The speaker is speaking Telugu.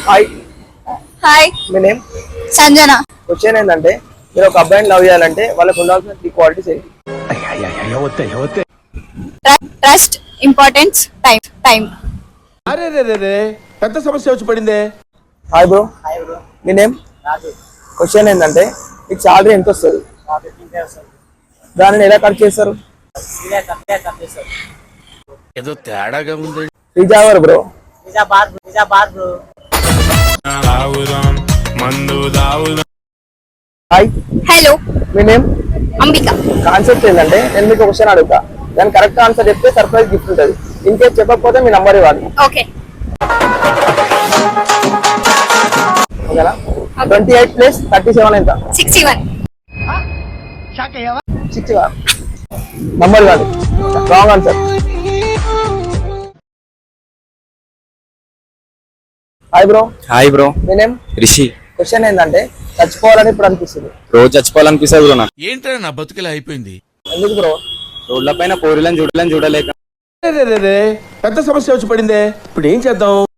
హాయ్. హాయ్. మీ నేమ్? సంజన. క్వశ్చన్ ఏంటంటే, మీరు ఒక అబ్బాయిని లవ్ చేయాలంటే వాళ్ళకు ఉండాల్సిన 3 క్వాలిటీస్ ఏంటి? Trust, importance, time. అరే పెద్ద సమస్య వచ్చి పడిందే. Hi bro. మీ నేమ్? క్వశ్చన్ ఏంటంటే, మీకు శాలరీ ఎంత వస్తుంది? దానిని ఎలా ఖర్చు చేస్తారు? ఏదో తేడాగా ఉంది. రిజావర్ బ్రో. హాయ్. హలో. మీ నేమ్? అంబిక. కాన్సెప్ట్ ఏంటంటే, నేను మీకు క్వశ్చన్ అడుగుతా, దాని కరెక్ట్ ఆన్సర్ చెప్తే సర్ప్రైజ్ గిఫ్ట్ ఉంటుంది. ఇంకేం చెప్పకపోతే మీ నంబర్ ఇవ్వాలి. ఓకే. ఓకేనా? 28 ప్లస్ 37 ఎంత? 61. 61 నంబర్ కాదు, wrong answer. Hi bro. Hi bro. మీ నేమ్? రిషి. క్వశ్చన్ ఏంటంటే, చచ్చిపోవాలని ఇప్పుడు అనిపిస్తుంది. రోజు చచ్చిపోవాలనిపిస్తుంది బ్రో నాకు. ఏంటంటే నా బతుకులా అయిపోయింది. ఎందుకు బ్రో? రోడ్ల పైన పోరీలను చూడలేక పెద్ద సమస్య వచ్చి పడిందే. ఇప్పుడు ఏం చేద్దాం?